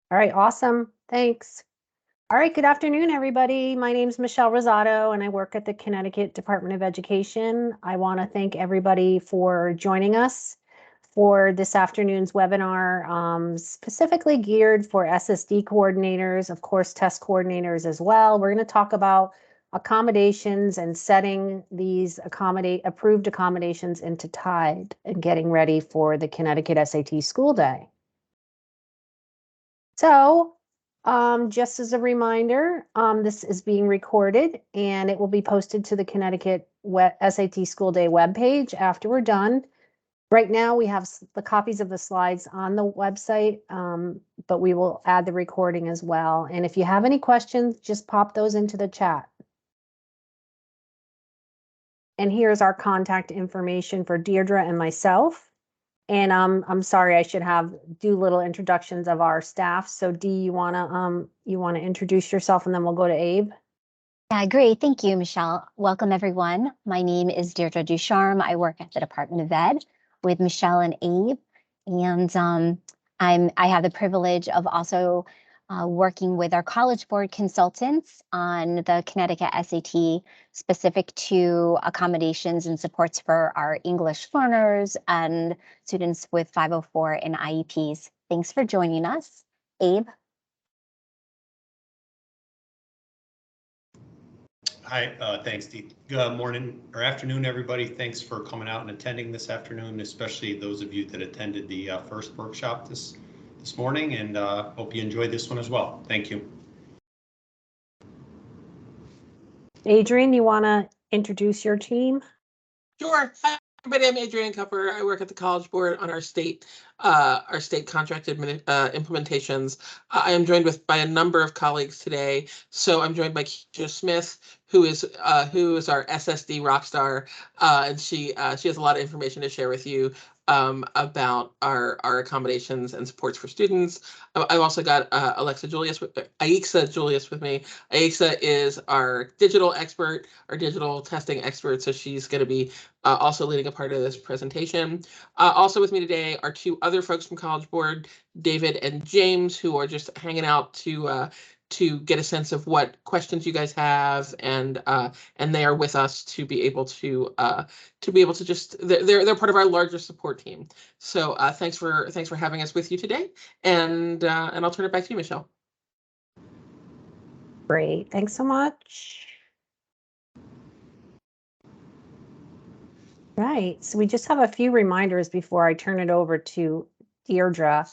All right, awesome. Thanks. All right, good afternoon, everybody. My name is Michelle Rosato, and I work at the Connecticut Department of Education. I want to thank everybody for joining us for this afternoon's webinar, specifically geared for SSD coordinators, of course, test coordinators as well. We're going to talk about accommodations and setting these approved accommodations into TIDE and getting ready for the Connecticut SAT school day. So, just as a reminder, this is being recorded and it will be posted to the Connecticut SAT School Day webpage after we're done. Right now, we have the copies of the slides on the website, but we will add the recording as well. And if you have any questions, just pop those into the chat. And here's our contact information for Deirdre and myself. And I'm sorry, I should do little introductions of our staff. So Dee, you wanna introduce yourself and then we'll go to Abe? Yeah, great. Thank you, Michelle. Welcome, everyone. My name is Deirdre Ducharme. I work at the Department of Ed with Michelle and Abe. And I have the privilege of also working with our College Board consultants on the Connecticut SAT specific to accommodations and supports for our English learners and students with 504 and IEPs. Thanks for joining us. Abe? Hi, thanks, Dee. Good morning or afternoon, everybody. Thanks for coming out and attending this afternoon, especially those of you that attended the first workshop this morning, and hope you enjoyed this one as well. Thank you. Adrian, you want to introduce your team? Sure. Hi, everybody. I'm Adrian Cupper. I work at the College Board on our state contract implementations. I am joined by a number of colleagues today. So I'm joined by Keisha Smith, who is our SSD rock star, and she has a lot of information to share with you about our accommodations and supports for students. I've also got Aixa Julius with me. Aixa is our digital expert, our digital testing expert, so she's going to be also leading a part of this presentation. Also with me today are two other folks from College Board, David and James, who are just hanging out to get a sense of what questions you guys have, and they are with us to be able to just they're part of our larger support team. So thanks for having us with you today, and I'll turn it back to you, Michelle. Great, thanks so much. Right, so we just have a few reminders before I turn it over to Deirdre.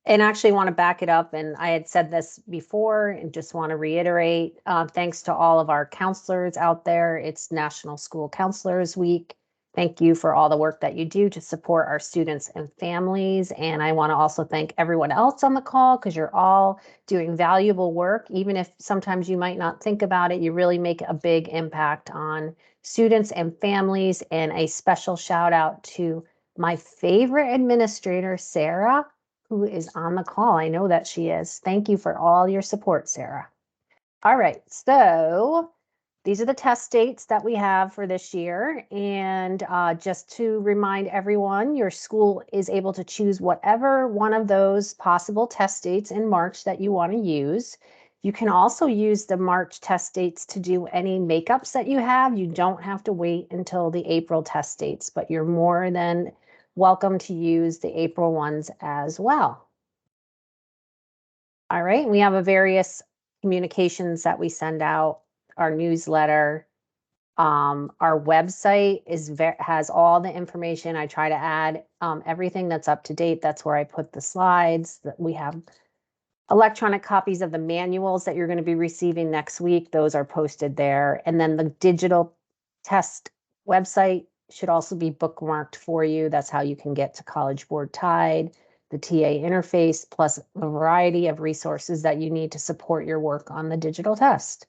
And actually want to back it up, and I had said this before and just want to reiterate, thanks to all of our counselors out there. It's National School Counselors Week. Thank you for all the work that you do to support our students and families. And I want to also thank everyone else on the call, because you're all doing valuable work. Even if sometimes you might not think about it, you really make a big impact on students and families. And a special shout out to my favorite administrator, Sarah, who is on the call. I know that she is. Thank you for all your support, Sarah. All right, so these are the test dates that we have for this year. And just to remind everyone, your school is able to choose whatever one of those possible test dates in March that you want to use. You can also use the March test dates to do any makeups that you have. You don't have to wait until the April test dates, but you're more than welcome to use the April ones as well. All right, we have a various communications that we send out, our newsletter. Our website has all the information. I try to add everything that's up to date. That's where I put the slides. We have electronic copies of the manuals that you're going to be receiving next week. Those are posted there. And then the digital test website should also be bookmarked for you. That's how you can get to College Board TIDE, the TA interface, plus a variety of resources that you need to support your work on the digital test.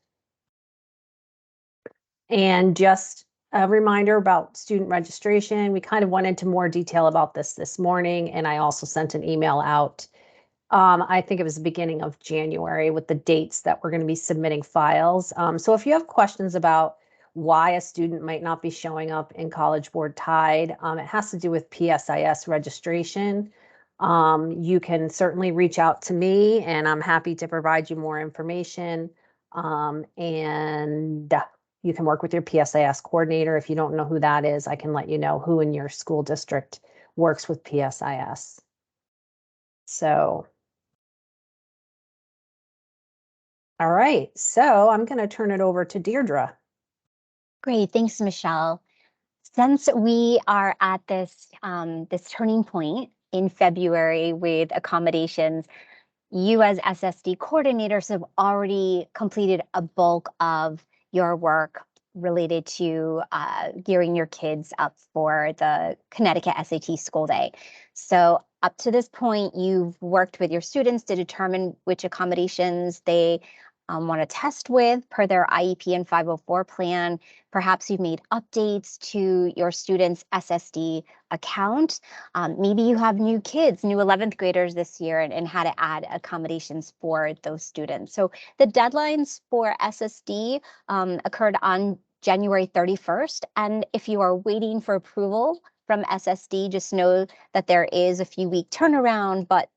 And just a reminder about student registration. We kind of went into more detail about this morning, and I also sent an email out. I think it was the beginning of January with the dates that we're going to be submitting files. So if you have questions about why a student might not be showing up in College Board TIDE, it has to do with PSIS registration. You can certainly reach out to me and I'm happy to provide you more information. And you can work with your PSIS coordinator. If you don't know who that is, I can let you know who in your school district works with PSIS. So, all right, so I'm going to turn it over to Deirdre. Great, thanks, Michelle. Since we are at this this turning point in February with accommodations, you as SSD coordinators have already completed a bulk of your work related to gearing your kids up for the Connecticut SAT school day. So up to this point, you've worked with your students to determine which accommodations they want to test with per their IEP and 504 plan. Perhaps you've made updates to your students' SSD account. Maybe you have new kids, new 11th graders this year, and how to add accommodations for those students. So the deadlines for SSD occurred on January 31st. And if you are waiting for approval from SSD, just know that there is a few-week turnaround, but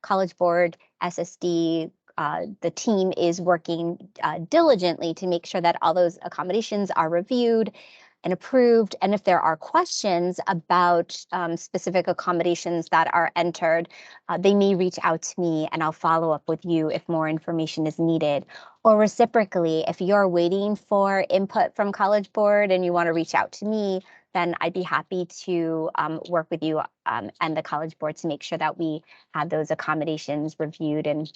College Board, SSD, the team is working diligently to make sure that all those accommodations are reviewed and approved. And if there are questions about specific accommodations that are entered, they may reach out to me and I'll follow up with you if more information is needed. Or reciprocally, if you're waiting for input from College Board and you want to reach out to me, then I'd be happy to work with you and the College Board to make sure that we have those accommodations reviewed and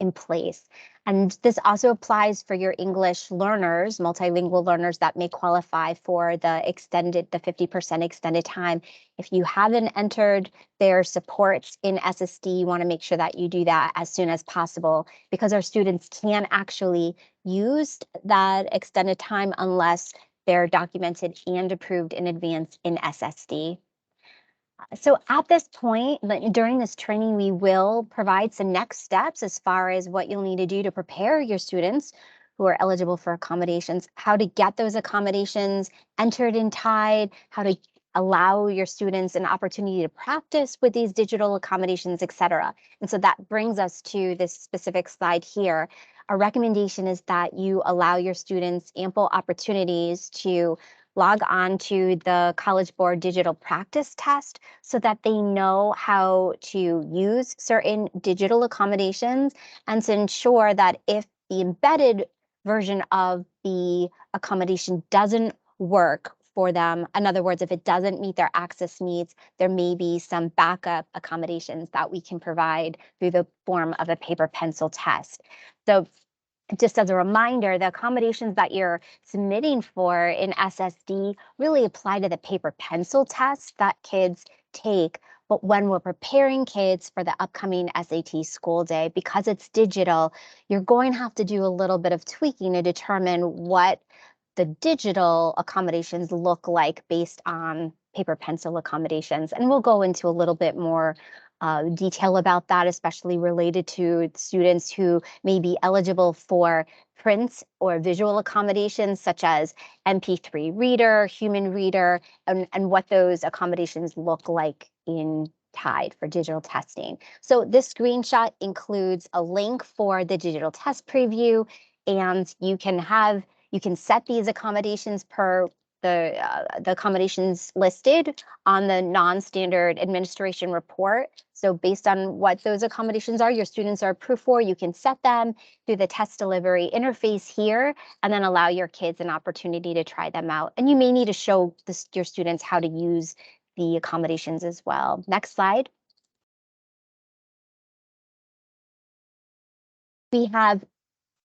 in place. And this also applies for your English learners, multilingual learners that may qualify for the 50% extended time. If you haven't entered their supports in SSD, you want to make sure that you do that as soon as possible, because our students can actually use that extended time unless they're documented and approved in advance in SSD. So at this point, during this training, we will provide some next steps as far as what you'll need to do to prepare your students who are eligible for accommodations, how to get those accommodations entered in TIDE, how to allow your students an opportunity to practice with these digital accommodations, et cetera. And so that brings us to this specific slide here. Our recommendation is that you allow your students ample opportunities to log on to the College Board digital practice test so that they know how to use certain digital accommodations and to ensure that if the embedded version of the accommodation doesn't work for them, in other words, if it doesn't meet their access needs, there may be some backup accommodations that we can provide through the form of a paper pencil test. So just as a reminder, the accommodations that you're submitting for in SSD really apply to the paper pencil test that kids take. But when we're preparing kids for the upcoming SAT school day, because it's digital, you're going to have to do a little bit of tweaking to determine what the digital accommodations look like based on paper pencil accommodations. And we'll go into a little bit more detail about that, especially related to students who may be eligible for print or visual accommodations such as MP3 reader, human reader, and what those accommodations look like in TIDE for digital testing. So this screenshot includes a link for the digital test preview, and you can set these accommodations per the accommodations listed on the non-standard administration report. So based on what those accommodations are, your students are approved for, you can set them through the test delivery interface here, and then allow your kids an opportunity to try them out. And you may need to show your students how to use the accommodations as well. Next slide. We have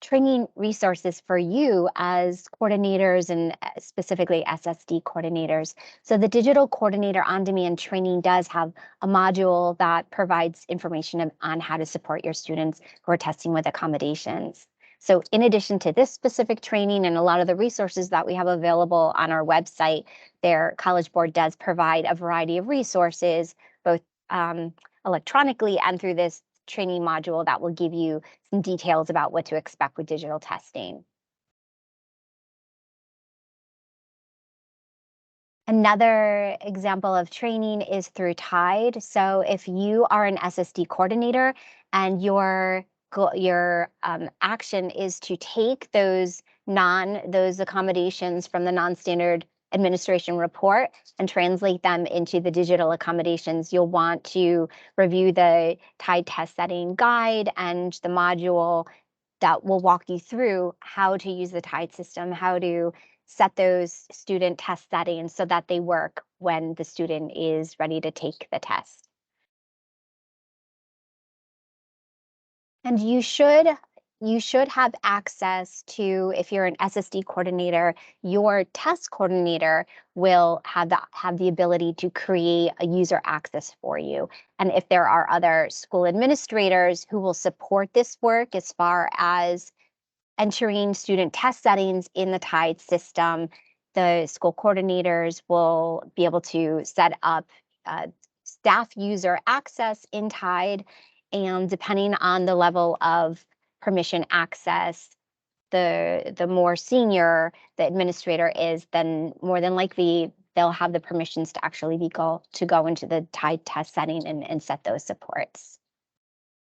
training resources for you as coordinators and specifically SSD coordinators. So the Digital Coordinator On-Demand Training does have a module that provides information on how to support your students who are testing with accommodations. So in addition to this specific training and a lot of the resources that we have available on our website, their College Board does provide a variety of resources, both electronically and through this training module that will give you some details about what to expect with digital testing. Another example of training is through Tide. So if you are an SSD coordinator and your action is to take those accommodations from the non-standard administration report and translate them into the digital accommodations, you'll want to review the Tide test setting guide and the module that will walk you through how to use the Tide system, how to set those student test settings so that they work when the student is ready to take the test. And you should have access to, if you're an SSD coordinator, your test coordinator will have the ability to create a user access for you. And if there are other school administrators who will support this work as far as entering student test settings in the Tide system, the school coordinators will be able to set up staff user access in Tide. And depending on the level of permission access, the more senior the administrator is, then more than likely they'll have the permissions to actually go into the Tide test setting and set those supports.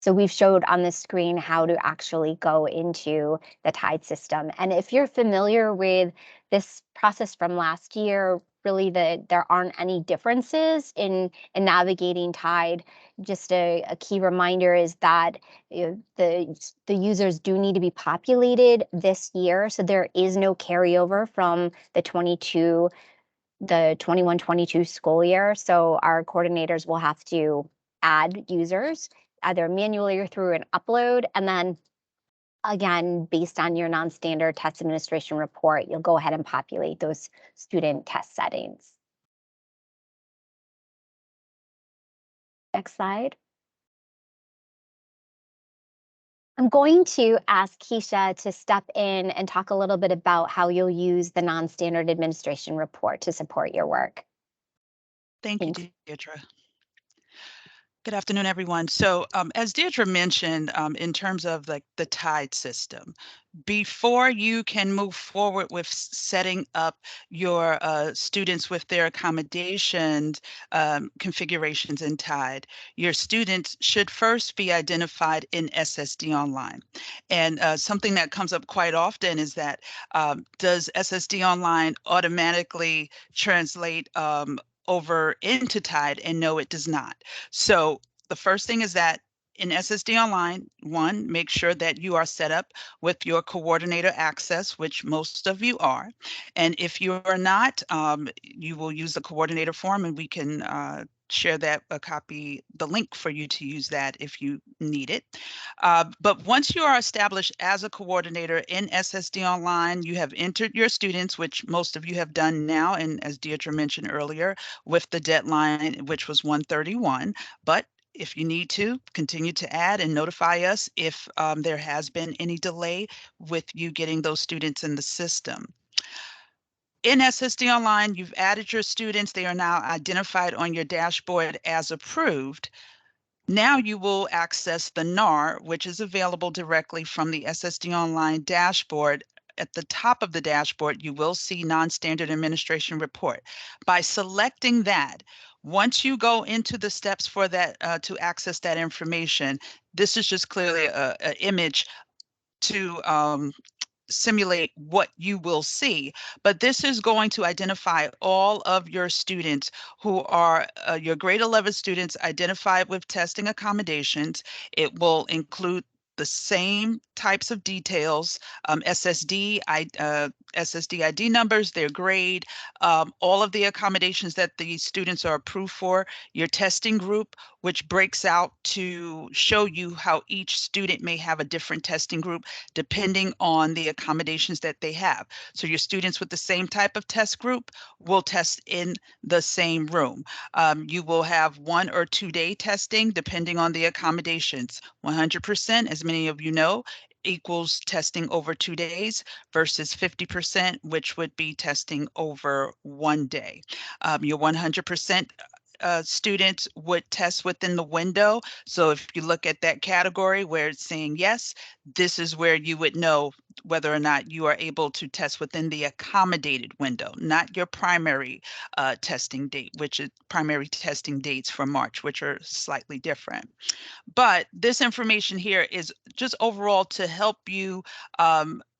So we've showed on the screen how to actually go into the Tide system. And if you're familiar with this process from last year, really there aren't any differences in navigating Tide. Just a key reminder is that the users do need to be populated this year. So there is no carryover from the 21-22 school year. So our coordinators will have to add users either manually or through an upload. And then again, based on your non-standard test administration report, you'll go ahead and populate those student test settings. Next slide. I'm going to ask Keisha to step in and talk a little bit about how you'll use the non-standard administration report to support your work. Thank you, Deirdre. Good afternoon, everyone. So as Deirdre mentioned, in terms of like the Tide system, before you can move forward with setting up your students with their accommodations configurations in Tide, your students should first be identified in SSD Online. And something that comes up quite often is that does SSD Online automatically translate over into Tide? And no, it does not. So the first thing is that in SSD Online, one, make sure that you are set up with your coordinator access, which most of you are. And if you are not, you will use the coordinator form and we can share that the link for you to use that if you need it. But once you are established as a coordinator in SSD Online, you have entered your students, which most of you have done now, and as Deirdre mentioned earlier, with the deadline, which was 1/31. But if you need to, continue to add and notify us if there has been any delay with you getting those students in the system. In SSD Online, you've added your students. They are now identified on your dashboard as approved. Now you will access the NAR, which is available directly from the SSD Online dashboard. At the top of the dashboard, you will see Non-Standard Administration Report. By selecting that, once you go into the steps for that to access that information, this is just clearly an image to simulate what you will see, but this is going to identify all of your students who are your grade 11 students identified with testing accommodations. It will include the same types of details, SSD ID numbers, their grade, all of the accommodations that the students are approved for, your testing group, which breaks out to show you how each student may have a different testing group depending on the accommodations that they have. So your students with the same type of test group will test in the same room. You will have 1 or 2 day testing depending on the accommodations. 100%, as many of you know, equals testing over 2 days versus 50%, which would be testing over 1 day. Your 100% students would test within the window. So if you look at that category where it's saying yes, this is where you would know whether or not you are able to test within the accommodated window, not your primary testing date, which is primary testing dates for March, which are slightly different. But this information here is just overall to help you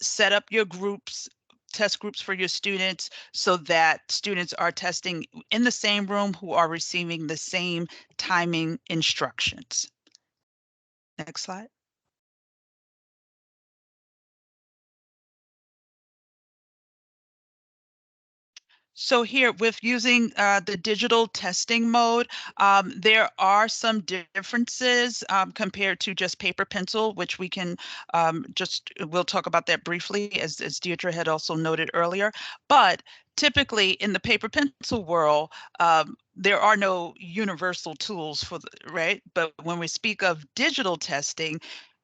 set up your groups, test groups for your students so that students are testing in the same room who are receiving the same timing instructions. Next slide. So here with using the digital testing mode, there are some differences compared to just paper pencil, which we can we'll talk about that briefly as Deirdre had also noted earlier. But typically in the paper pencil world, there are no universal tools for right? But when we speak of digital testing,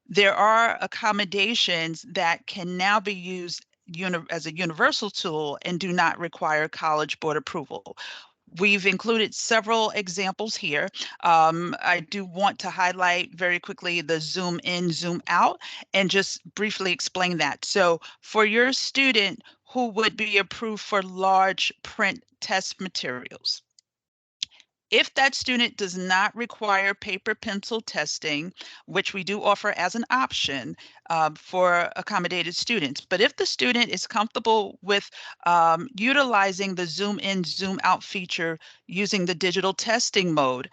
there are accommodations that can now be used as a universal tool and do not require College Board approval. We've included several examples here. I do want to highlight very quickly the zoom in, zoom out, and just briefly explain that. So for your student who would be approved for large print test materials, if that student does not require paper pencil testing, which we do offer as an option for accommodated students, but if the student is comfortable with utilizing the zoom in, zoom out feature using the digital testing mode,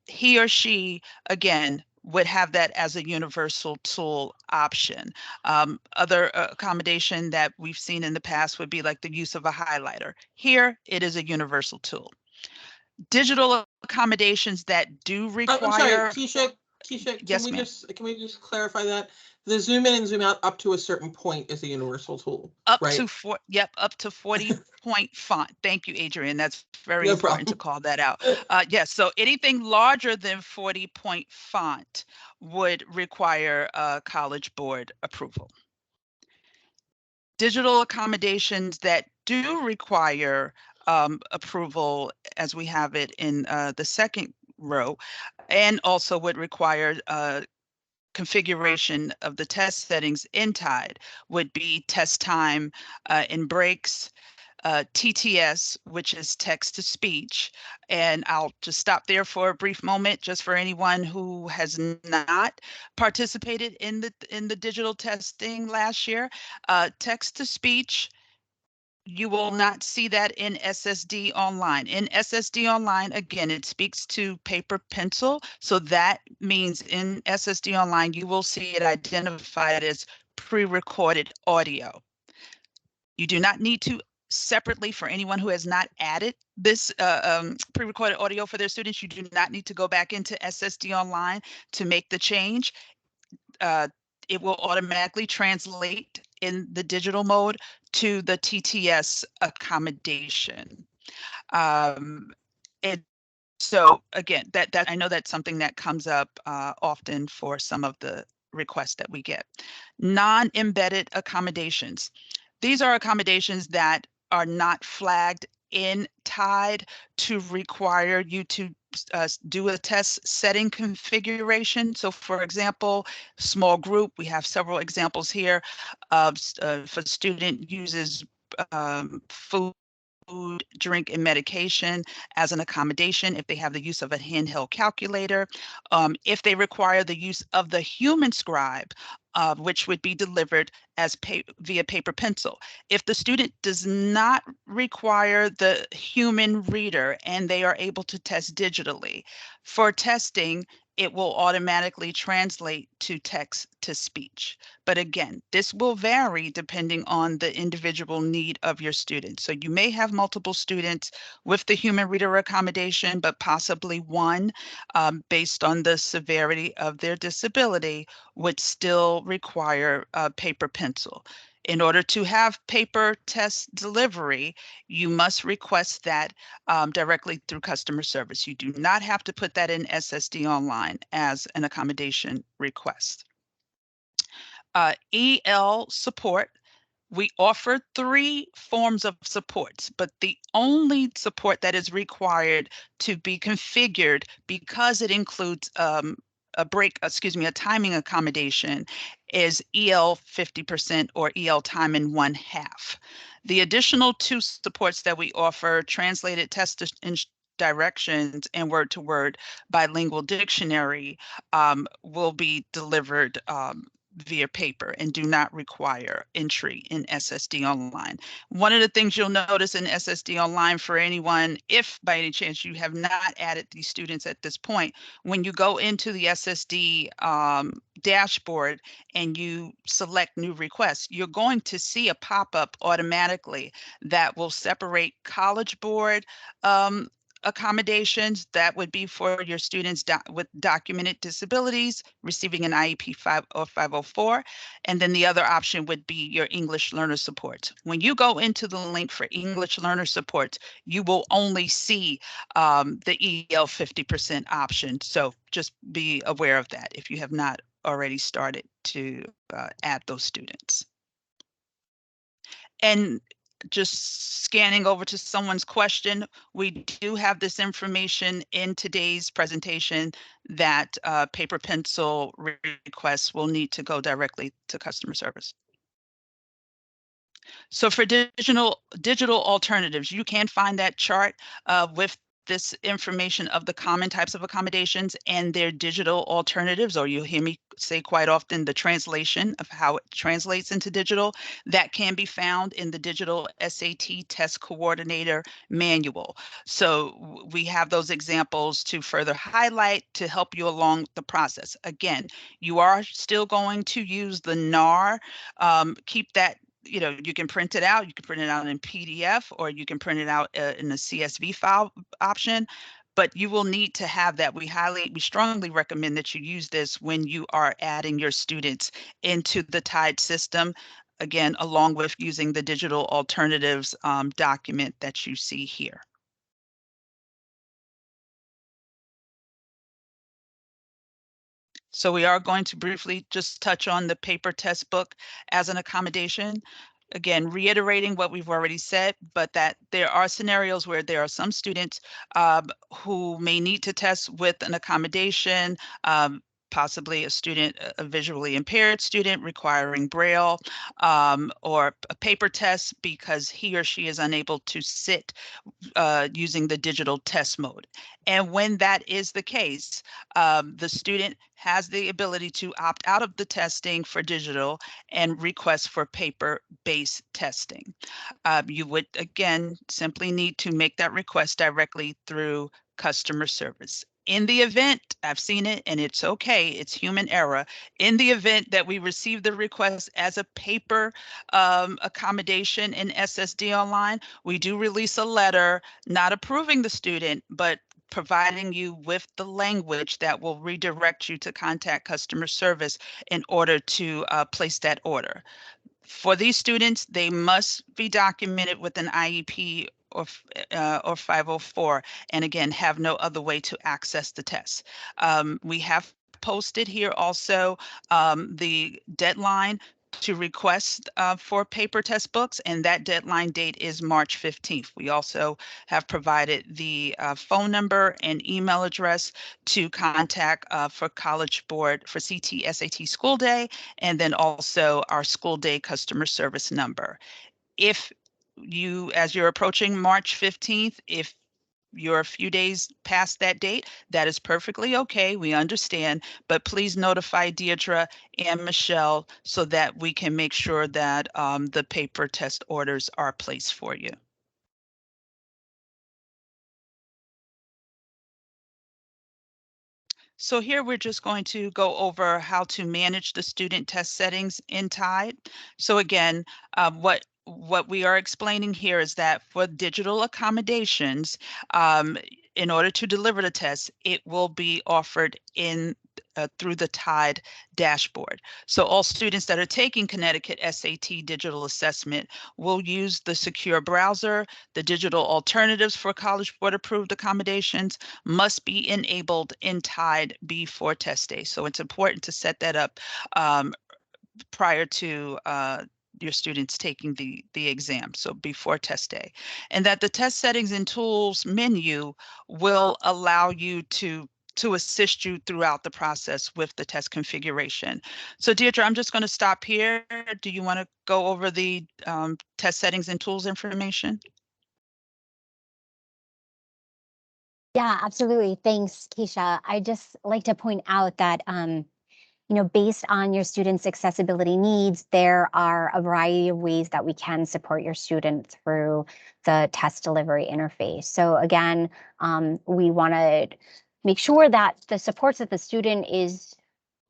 he or she, again, would have that as a universal tool option. Other accommodation that we've seen in the past would be like the use of a highlighter. Here, it is a universal tool. Digital accommodations that do I'm sorry, require, Keisha, yes, ma'am. can we just clarify that? The zoom in and zoom out up to a certain point is a universal tool, Up right? to up to 40-point font. Thank you, Adrian. That's very No important to problem. call that out. Yes, so anything larger than 40-point font would require College Board approval. Digital accommodations that do require approval, as we have it in the second row, and also would require configuration of the test settings in TIDE, would be test time in breaks, TTS, which is text to speech. And I'll just stop there for a brief moment, just for anyone who has not participated in the digital testing last year. Text to speech, you will not see that in SSD Online. In SSD Online, again, it speaks to paper pencil. So that means in SSD Online, you will see it identified as pre-recorded audio. You do not need to separately, for anyone who has not added this pre-recorded audio for their students, you do not need to go back into SSD Online to make the change. It will automatically translate in the digital mode to the TTS accommodation. And so again, that I know that's something that comes up often for some of the requests that we get. Non-embedded accommodations. These are accommodations that are not flagged in TIDE to require you to do a test setting configuration. So for example, small group, we have several examples here of if a student uses food, drink, and medication as an accommodation, if they have the use of a handheld calculator, if they require the use of the human scribe, which would be delivered as via paper pencil. If the student does not require the human reader and they are able to test digitally, for testing, it will automatically translate to text to speech. But again, this will vary depending on the individual need of your students. So you may have multiple students with the human reader accommodation, but possibly one, based on the severity of their disability, would still require paper pencil. In order to have paper test delivery, you must request that directly through customer service. You do not have to put that in SSD Online as an accommodation request. EL support We offer 3 forms of supports, but the only support that is required to be configured, because it includes a timing accommodation, is EL 50% or EL time in 1/2. The additional 2 supports that we offer, translated test directions and word-to-word bilingual dictionary, will be delivered via paper and do not require entry in SSD Online. One of the things you'll notice in SSD Online, for anyone, if by any chance you have not added these students at this point, when you go into the SSD dashboard and you select new requests, you're going to see a pop-up automatically that will separate College Board accommodations. That would be for your students with documented disabilities receiving an IEP 5 or 504. And then the other option would be your English learner support. When you go into the link for English learner support, you will only see the EL 50% option. So just be aware of that if you have not already started to add those students. And just scanning over to someone's question, we do have this information in today's presentation that paper pencil requests will need to go directly to customer service. So for digital alternatives, you can find that chart with this information of the common types of accommodations and their digital alternatives, or you'll hear me say quite often the translation of how it translates into digital. That can be found in the Digital SAT Test Coordinator Manual. So we have those examples to further highlight to help you along the process. Again, you are still going to use the NAR. Keep that. You can print it out. You can print it out in PDF, or you can print it out in a CSV file option. But you will need to have that. We strongly recommend that you use this when you are adding your students into the TIDE system. Again, along with using the digital alternatives document that you see here. So we are going to briefly just touch on the paper test book as an accommodation. Again, reiterating what we've already said, but that there are scenarios where there are some students who may need to test with an accommodation, possibly a visually impaired student requiring Braille, or a paper test because he or she is unable to sit using the digital test mode. And when that is the case, the student has the ability to opt out of the testing for digital and request for paper-based testing. You would, again, simply need to make that request directly through customer service. In the event, I've seen it and it's okay, it's human error. In the event that we receive the request as a paper accommodation in SSD Online, we do release a letter not approving the student, but providing you with the language that will redirect you to contact customer service in order to place that order. For these students, they must be documented with an IEP or 504, and again, have no other way to access the test. We have posted here also the deadline to request for paper test books, and that deadline date is March 15th. We also have provided the phone number and email address to contact for College Board for CT SAT School Day, and then also our school day customer service number. If you, as you're approaching March 15th, if you're a few days past that date, that is perfectly okay. We understand, but please notify Deidre and Michelle so that we can make sure that the paper test orders are placed for you. So here we're just going to go over how to manage the student test settings in TIDE. So again, what we are explaining here is that for digital accommodations, in order to deliver the test, it will be offered in through the TIDE dashboard. So all students that are taking Connecticut SAT digital assessment will use the secure browser. The digital alternatives for College Board approved accommodations must be enabled in TIDE before test day. So it's important to set that up prior to your students taking the exam, so before test day, and that the test settings and tools menu will allow you to assist you throughout the process with the test configuration. So Deirdre, I'm just going to stop here. Do you want to go over the test settings and tools information? Yeah, absolutely. Thanks, Keisha. I just like to point out that, based on your students' accessibility needs, there are a variety of ways that we can support your student through the test delivery interface. So again, we want to make sure that the supports that the student is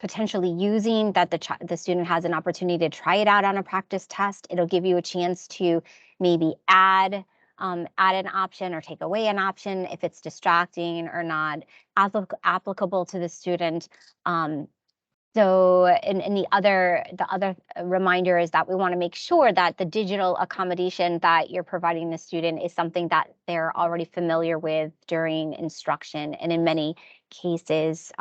potentially using, that the student has an opportunity to try it out on a practice test. It'll give you a chance to maybe add an option or take away an option if it's distracting or not applicable to the student. And the other reminder is that we want to make sure that the digital accommodation that you're providing the student is something that they're already familiar with during instruction. And in many cases,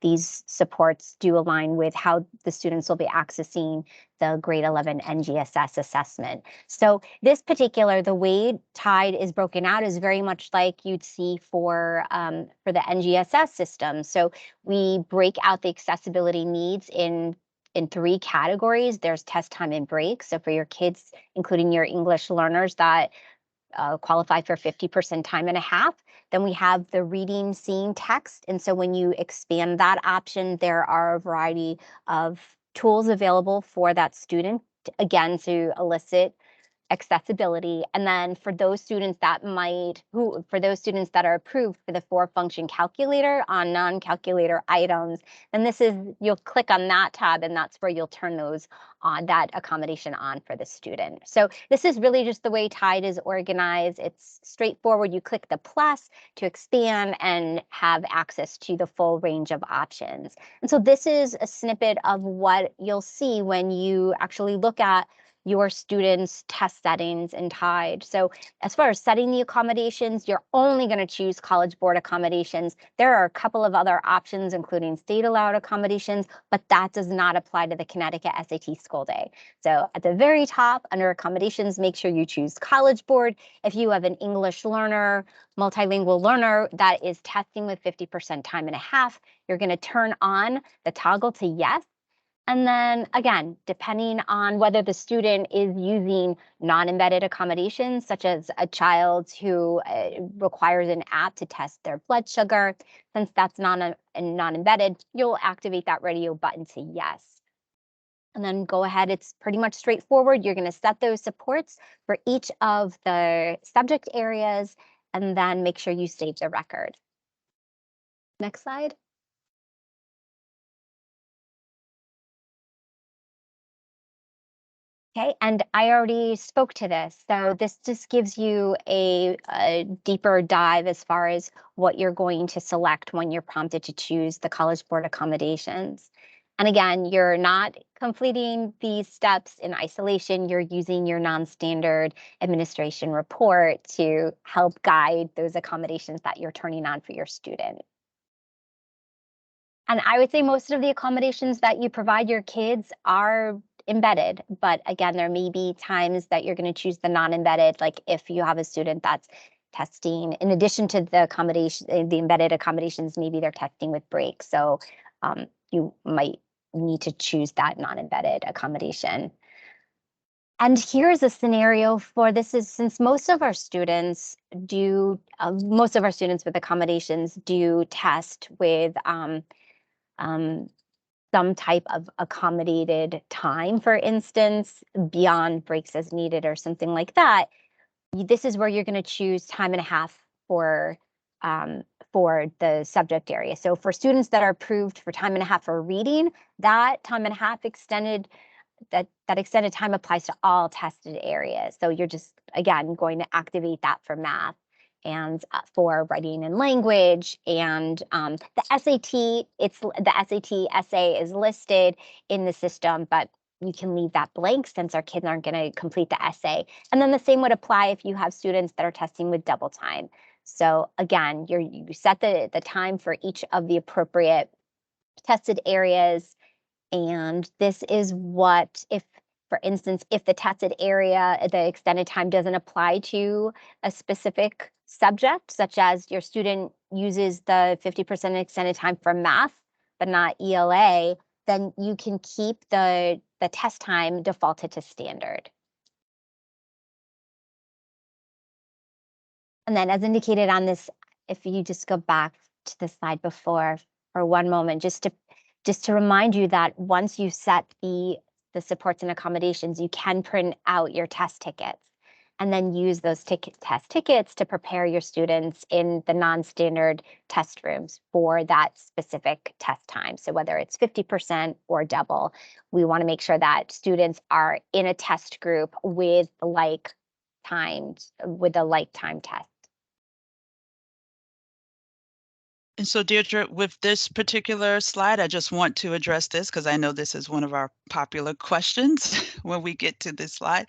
these supports do align with how the students will be accessing the grade 11 NGSS assessment. So this particular, the way TIDE is broken out is very much like you'd see for the NGSS system. So we break out the accessibility needs in 3 categories. There's test time and break. So for your kids, including your English learners that qualify for 50% time and a half. Then we have the reading, seeing text. And so when you expand that option, there are a variety of tools available for that student, again, to elicit accessibility. And then for those students that are approved for the 4-function calculator on non-calculator items, then you'll click on that tab, and that's where you'll turn those on, that accommodation on for the student. So this is really just the way TIDE is organized. It's straightforward. You click the plus to expand and have access to the full range of options. And so this is a snippet of what you'll see when you actually look at your students' test settings in TIDE. So as far as setting the accommodations, you're only going to choose College Board accommodations. There are a couple of other options, including state-allowed accommodations, but that does not apply to the Connecticut SAT school day. So at the very top, under accommodations, make sure you choose College Board. If you have an English learner, multilingual learner that is testing with 50% time and a half, you're going to turn on the toggle to yes. And then again, depending on whether the student is using non-embedded accommodations, such as a child who requires an app to test their blood sugar, since that's non-embedded, you'll activate that radio button to yes. And then go ahead, it's pretty much straightforward. You're going to set those supports for each of the subject areas, and then make sure you save the record. Next slide. Okay, and I already spoke to this, so this just gives you a deeper dive as far as what you're going to select when you're prompted to choose the College Board accommodations. And again, you're not completing these steps in isolation. You're using your non-standard administration report to help guide those accommodations that you're turning on for your student. And I would say most of the accommodations that you provide your kids are embedded, but again, there may be times that you're going to choose the non-embedded, like if you have a student that's testing, in addition to the embedded accommodations, maybe they're testing with breaks. So you might need to choose that non-embedded accommodation. And here's a scenario for this is since most of our students with accommodations do test with some type of accommodated time, for instance, beyond breaks as needed or something like that. This is where you're going to choose time and a half for the subject area. So for students that are approved for time and a half for reading, that time and a half extended, that extended time applies to all tested areas. So you're just, again, going to activate that for math and for writing and language. And the SAT, the SAT essay is listed in the system, but you can leave that blank since our kids aren't going to complete the essay. And then the same would apply if you have students that are testing with double time. So again, you set the time for each of the appropriate tested areas. And this is what, if For instance, if the tested area, the extended time doesn't apply to a specific subject, such as your student uses the 50% extended time for math, but not ELA, then you can keep the test time defaulted to standard. And then as indicated on this, if you just go back to the slide before for one moment, just to remind you that once you set the supports and accommodations, you can print out your test tickets and then use those test tickets to prepare your students in the non-standard test rooms for that specific test time. So whether it's 50% or double, we want to make sure that students are in a test group with a like time test. And so Deirdre, with this particular slide, I just want to address this because I know this is one of our popular questions when we get to this slide.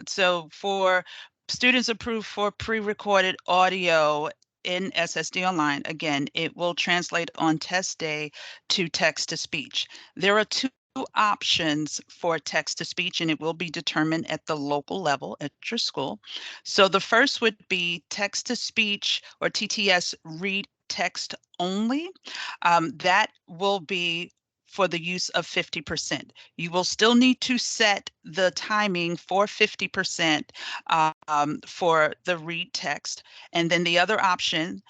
So for students approved for pre-recorded audio in SSD Online, again, it will translate on test day to text-to-speech. There are two options for text-to-speech, and it will be determined at the local level at your school. So the first would be text-to-speech or TTS read text only. That will be for the use of 50%. You will still need to set the timing for 50% for the read text. And then the other option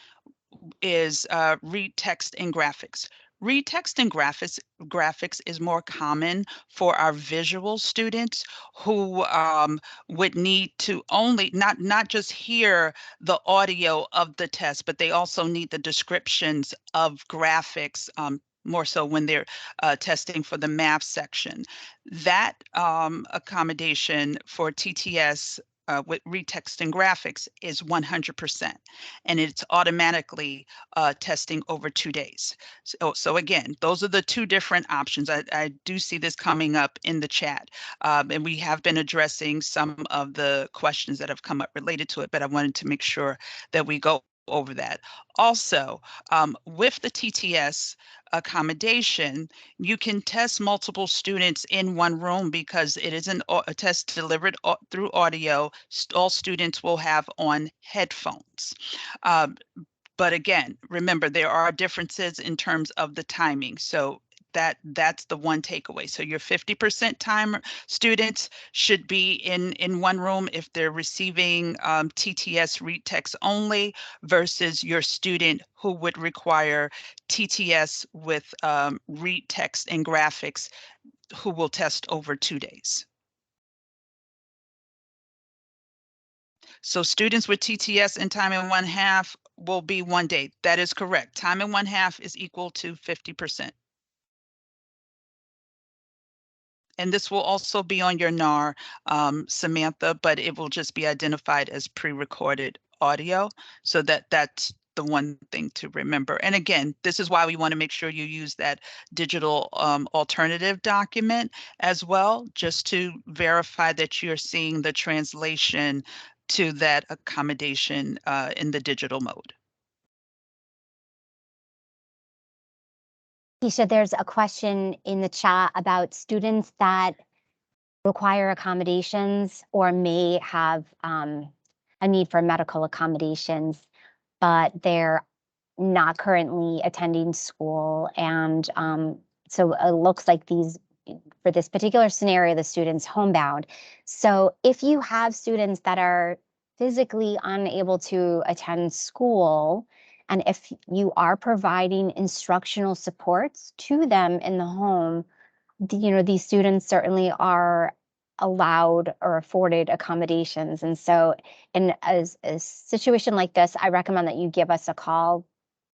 is read text and graphics. Read text and graphics is more common for our visual students who would need to only not just hear the audio of the test, but they also need the descriptions of graphics, more so when they're testing for the math section. That accommodation for TTS with read text and graphics is 100%, and it's automatically testing over 2 days. So again, those are the two different options. I do see this coming up in the chat, and we have been addressing some of the questions that have come up related to it, but I wanted to make sure that we go over that. Also, with the TTS accommodation, you can test multiple students in one room because it is a test delivered through audio. All students will have on headphones. But again, remember, there are differences in terms of the timing. So that's the one takeaway. So your 50% timer students should be in one room if they're receiving TTS read text only versus your student who would require TTS with read text and graphics who will test over 2 days. So students with TTS and time and 1/2 will be 1 day. That is correct. Time and 1/2 is equal to 50%. And this will also be on your NAR, Samantha, but it will just be identified as pre-recorded audio. So that's the one thing to remember. And again, this is why we want to make sure you use that digital alternative document as well, just to verify that you're seeing the translation to that accommodation in the digital mode. Keisha, there's a question in the chat about students that require accommodations or may have a need for medical accommodations, but they're not currently attending school. And so it looks like for this particular scenario, the student's homebound. So if you have students that are physically unable to attend school, and if you are providing instructional supports to them in the home, these students certainly are allowed or afforded accommodations. And so in a situation like this, I recommend that you give us a call.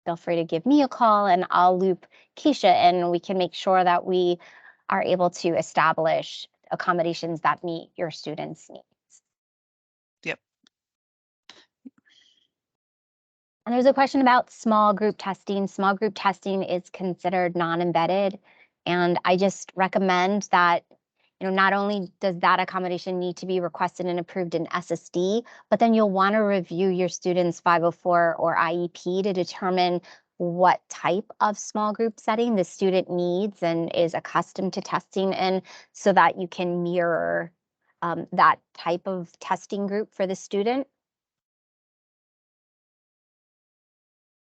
Feel free to give me a call and I'll loop Keisha and we can make sure that we are able to establish accommodations that meet your students' needs. Yep. And there's a question about small group testing. Small group testing is considered non-embedded. And I just recommend that, not only does that accommodation need to be requested and approved in SSD, but then you'll want to review your student's 504 or IEP to determine what type of small group setting the student needs and is accustomed to testing in, so that you can mirror that type of testing group for the student.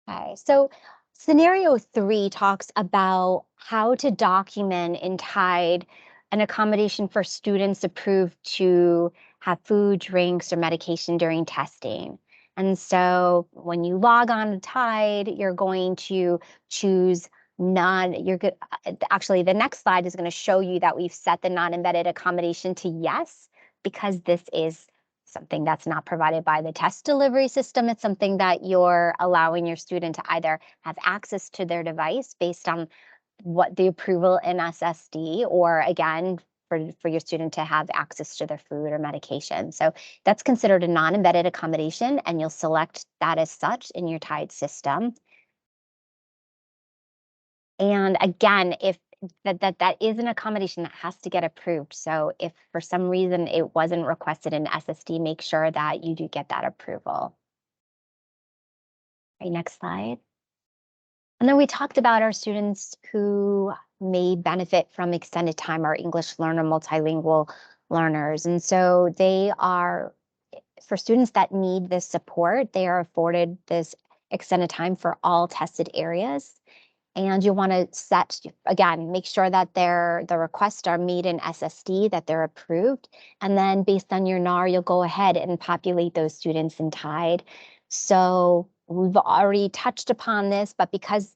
Okay, so scenario 3 talks about how to document in TIDE an accommodation for students approved to have food, drinks, or medication during testing. And so when you log on to TIDE, you're going to choose actually, the next slide is going to show you that we've set the non-embedded accommodation to yes, because this is something that's not provided by the test delivery system. It's something that you're allowing your student to either have access to their device based on what the approval in SSD, or again, for your student to have access to their food or medication. So that's considered a non-embedded accommodation, and you'll select that as such in your TIDE system. And again, if that is an accommodation that has to get approved. So if for some reason it wasn't requested in SSD, make sure that you do get that approval. Right, next slide. And then we talked about our students who may benefit from extended time, our English learner multilingual learners. And so they are, for students that need this support, they are afforded this extended time for all tested areas. And you'll want to set, again, make sure that the requests are made in SSD, that they're approved. And then based on your NAR, you'll go ahead and populate those students in TIDE. So we've already touched upon this, but because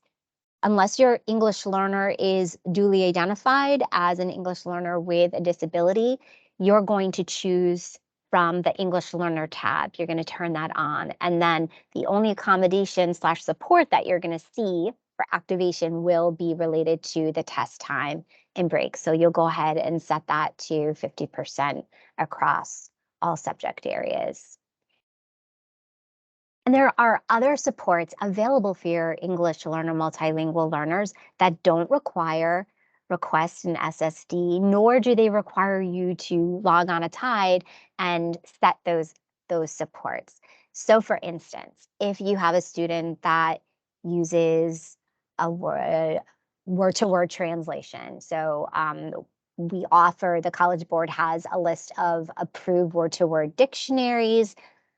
unless your English learner is duly identified as an English learner with a disability, you're going to choose from the English learner tab. You're going to turn that on. And then the only accommodation/support that you're going to see for activation will be related to the test time and break. So you'll go ahead and set that to 50% across all subject areas. And there are other supports available for your English learner multilingual learners that don't require requests in SSD, nor do they require you to log on a TIDE and set those supports. So for instance, if you have a student that uses a word-to-word translation, so we offer, the College Board has a list of approved word-to-word dictionaries,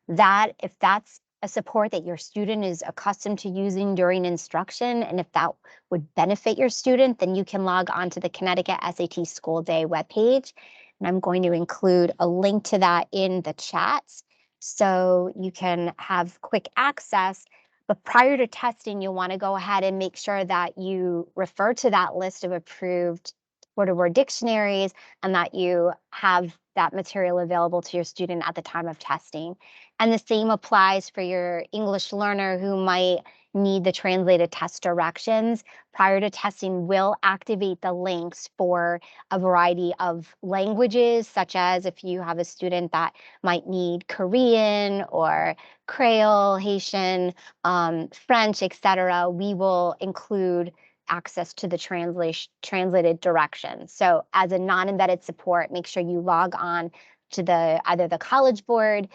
that if that's a support that your student is accustomed to using during instruction, and if that would benefit your student, then you can log on to the Connecticut SAT School Day webpage. And I'm going to include a link to that in the chats so you can have quick access. But prior to testing, you'll want to go ahead and make sure that you refer to that list of approved word-to-word dictionaries and that you have that material available to your student at the time of testing. And the same applies for your English learner who might need the translated test directions. Prior to testing, we'll activate the links for a variety of languages, such as if you have a student that might need Korean or Creole, Haitian, French, etc., we will include access to the translated directions. So as a non-embedded support, make sure you log on to either the College Board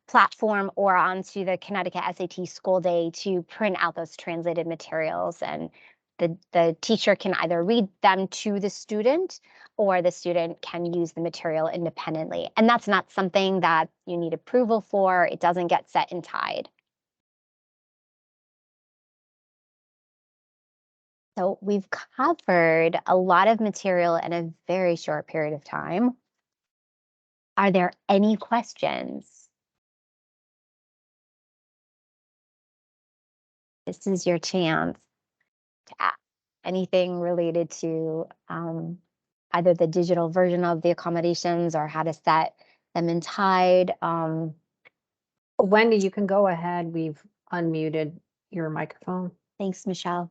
platform or onto the Connecticut SAT School Day to print out those translated materials, and the teacher can either read them to the student or the student can use the material independently. And that's not something that you need approval for. It doesn't get set in TIDE. So we've covered a lot of material in a very short period of time. Are there any questions? This is your chance to ask anything related to either the digital version of the accommodations or how to set them in TIDE. Wendy, you can go ahead. We've unmuted your microphone. Thanks, Michelle.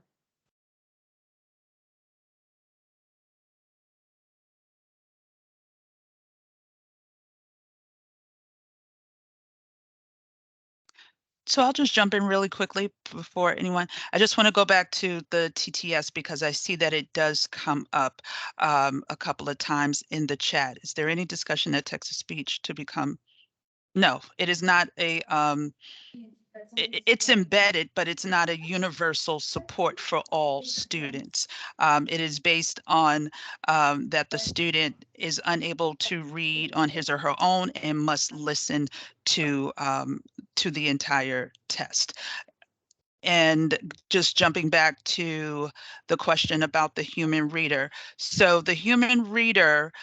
So I'll just jump in really quickly before anyone. I just want to go back to the TTS because I see that it does come up a couple of times in the chat. Is there any discussion that text-to-speech to become? No, it is not a it's embedded, but it's not a universal support for all students. It is based on that the student is unable to read on his or her own and must listen to the entire test. And just jumping back to the question about the human reader. So the human reader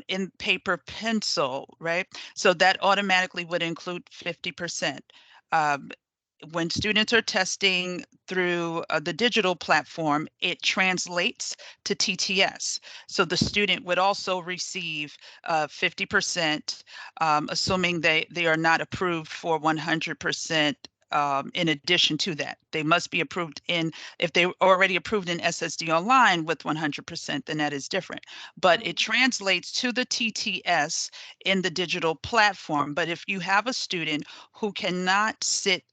in paper pencil, right? So that automatically would include 50%. When students are testing through the digital platform, it translates to TTS. So the student would also receive 50%, assuming they are not approved for 100%. In addition to that, they must be approved if they're already approved in SSD Online with 100%, then that is different. But it translates to the TTS in the digital platform. But if you have a student who cannot sit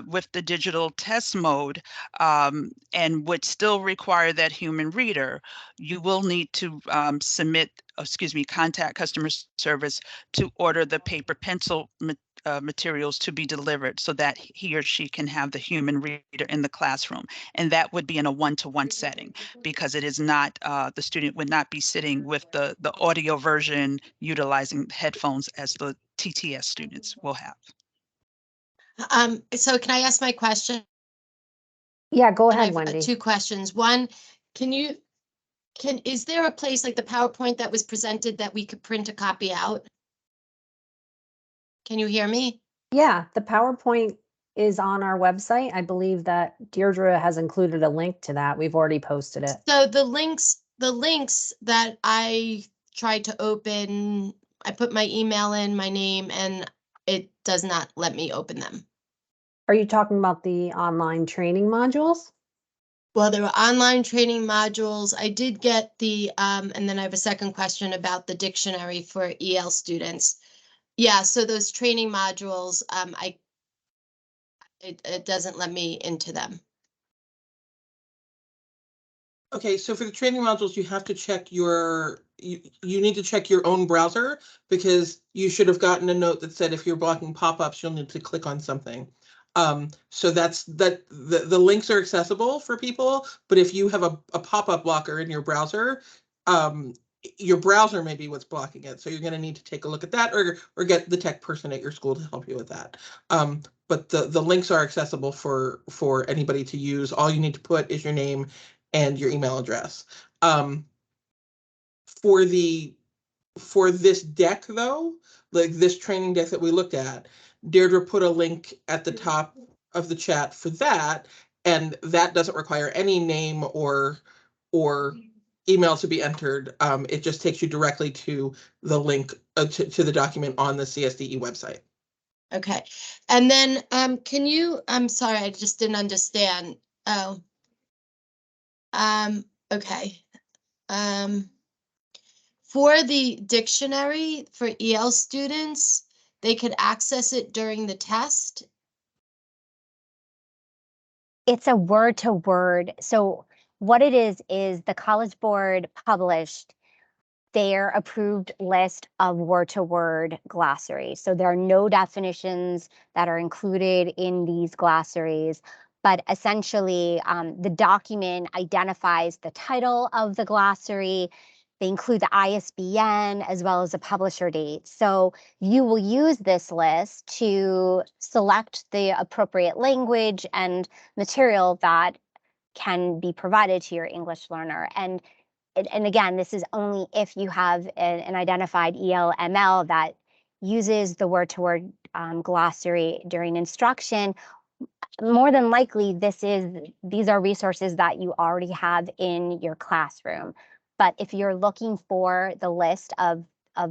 with the digital test mode and would still require that human reader, you will need to contact customer service to order the paper pencil materials to be delivered so that he or she can have the human reader in the classroom. And that would be in a one-to-one setting, because it is not, the student would not be sitting with the audio version utilizing headphones as the TTS students will have. So can I ask my question? Yeah, go And I ahead, have Wendy. two questions. One, is there a place like the PowerPoint that was presented that we could print a copy out? Can you hear me? Yeah, the PowerPoint is on our website. I believe that Deirdre has included a link to that. We've already posted it. So the links that I tried to open, I put my email in, my name, and it does not let me open them. Are you talking about the online training modules? Well, there were online training modules. I did get the, and then I have a second question about the dictionary for EL students. Yeah, so those training modules, it doesn't let me into them. Okay, so for the training modules, you have to check you need to check your own browser, because you should have gotten a note that said if you're blocking pop-ups, you'll need to click on something. So the links are accessible for people, but if you have a pop-up blocker in your browser may be what's blocking it. So you're going to need to take a look at that, or get the tech person at your school to help you with that. But the links are accessible for anybody to use. All you need to put is your name and your email address. For this deck, though, like this training deck that we looked at, Deirdre put a link at the top of the chat for that, and that doesn't require any name or email to be entered. It just takes you directly to the link to the document on the CSDE website. Okay, and then I'm sorry, I just didn't understand. Oh, okay. For the dictionary for EL students, they could access it during the test. It's a word to word. So what it is the College Board published their approved list of word to word glossaries. So there are no definitions that are included in these glossaries, but essentially the document identifies the title of the glossary. They include the ISBN as well as the publisher date. So you will use this list to select the appropriate language and material that can be provided to your English learner. And again, this is only if you have an identified ELML that uses the word-to-word glossary during instruction. More than likely, these are resources that you already have in your classroom. But if you're looking for the list of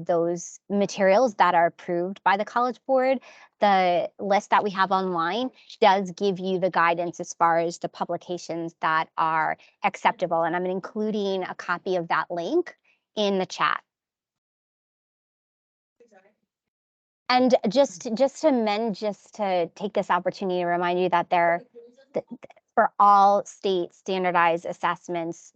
those materials that are approved by the College Board, the list that we have online does give you the guidance as far as the publications that are acceptable. And I'm including a copy of that link in the chat. And just to take this opportunity to remind you that for all state standardized assessments,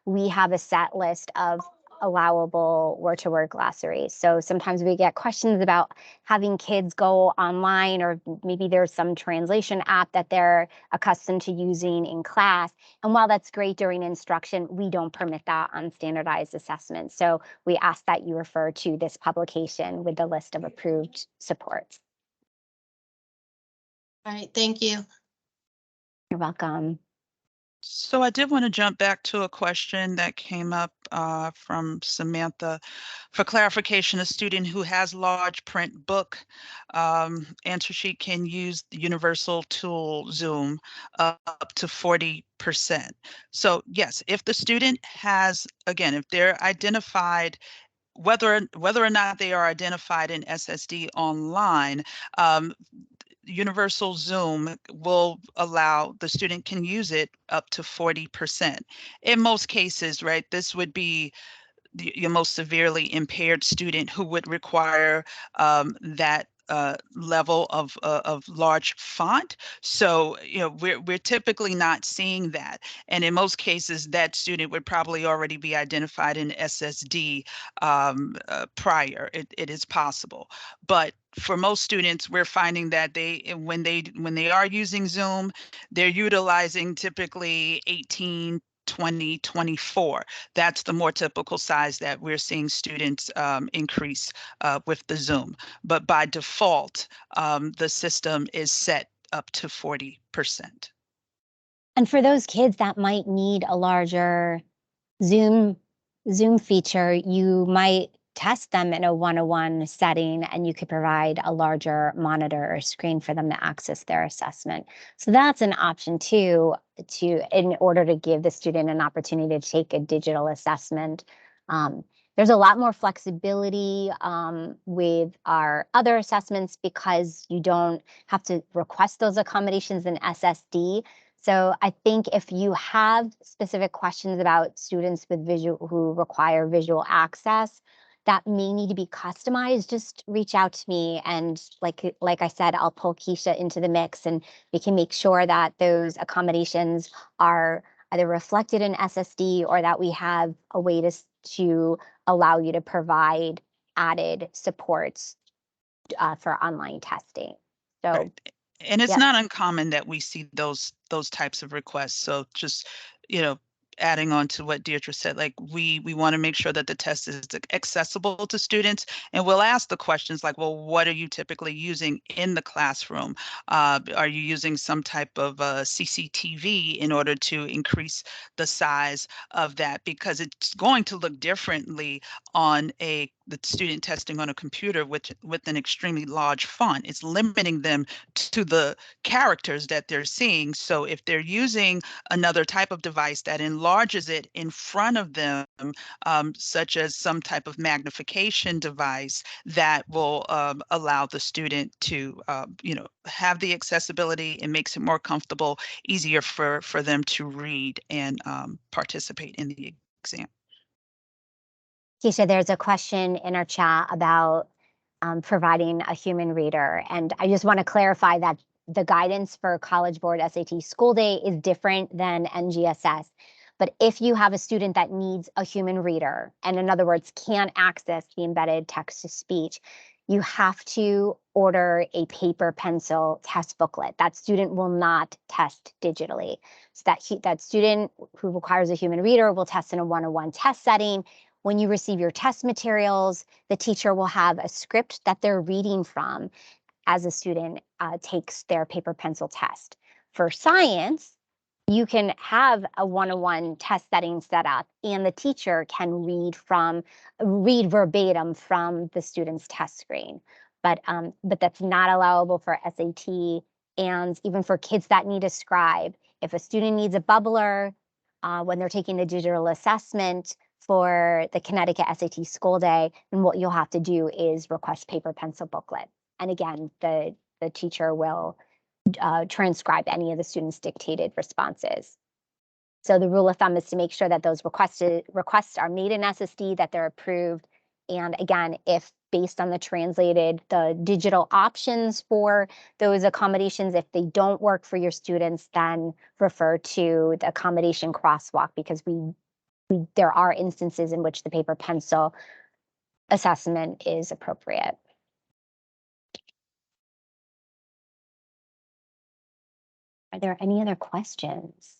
we have a set list of allowable word-to-word glossaries. So sometimes we get questions about having kids go online, or maybe there's some translation app that they're accustomed to using in class. And while that's great during instruction, we don't permit that on standardized assessments. So we ask that you refer to this publication with the list of approved supports. All right, thank you. You're welcome. So I did want to jump back to a question that came up from Samantha. For clarification, a student who has large print book answer sheet can use the universal tool Zoom up to 40%. So yes, if the student has, again, if they're identified, whether or not they are identified in SSD online, Universal Zoom will allow the student can use it up to 40%. In most cases, right, this would be your most severely impaired student who would require that level of large font. So, you know, we're typically not seeing that. And in most cases, that student would probably already be identified in SSD prior. It is possible. But for most students, we're finding that when they are using Zoom, they're utilizing typically 18, 20, 24. That's the more typical size that we're seeing students increase with the Zoom. But by default, the system is set up to 40%. And for those kids that might need a larger Zoom feature, you might test them in a 101 setting, and you could provide a larger monitor or screen for them to access their assessment. So that's an option too, in order to give the student an opportunity to take a digital assessment. There's a lot more flexibility with our other assessments because you don't have to request those accommodations in SSD. So I think if you have specific questions about students with who require visual access that may need to be customized, just reach out to me. And like I said, I'll pull Keisha into the mix, and we can make sure that those accommodations are either reflected in SSD or that we have a way to allow you to provide added supports for online testing. So. Right. And it's Yeah. not uncommon that we see those types of requests. So just, you know, adding on to what Deirdre said, like we want to make sure that the test is accessible to students, and we'll ask the questions like, well, what are you typically using in the classroom? Are you using some type of CCTV in order to increase the size of that? Because it's going to look differently on the student testing on a computer with an extremely large font. It's limiting them to the characters that they're seeing. So if they're using another type of device that enlarges it in front of them, such as some type of magnification device that will allow the student to, you know, have the accessibility, and makes it more comfortable, easier for them to read and participate in the exam. Keisha, there's a question in our chat about providing a human reader. And I just want to clarify that the guidance for College Board SAT School Day is different than NGSS. But if you have a student that needs a human reader, and in other words, can't access the embedded text-to-speech, you have to order a paper pencil test booklet. That student will not test digitally. So that student who requires a human reader will test in a 101 test setting. When you receive your test materials, the teacher will have a script that they're reading from as a student takes their paper pencil test. For science, you can have a 101 test setting set up, and the teacher can read verbatim from the student's test screen. But that's not allowable for SAT, and even for kids that need a scribe. If a student needs a bubbler when they're taking the digital assessment for the Connecticut SAT School Day, then what you'll have to do is request paper pencil booklet. And again, the teacher will transcribe any of the students' dictated responses. So the rule of thumb is to make sure that those requests are made in SSD, that they're approved. And again, if based on the digital options for those accommodations, if they don't work for your students, then refer to the accommodation crosswalk, because we there are instances in which the paper pencil assessment is appropriate. Are there any other questions?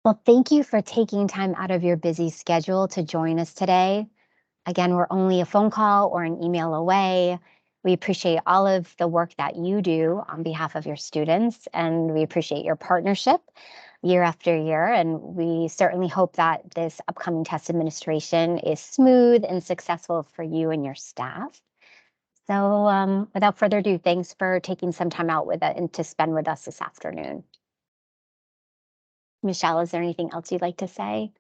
Well, thank you for taking time out of your busy schedule to join us today. Again, we're only a phone call or an email away. We appreciate all of the work that you do on behalf of your students, and we appreciate your partnership year after year. And we certainly hope that this upcoming test administration is smooth and successful for you and your staff. So without further ado, thanks for taking some time out with it and to spend with us this afternoon. Michelle, is there anything else you'd like to say?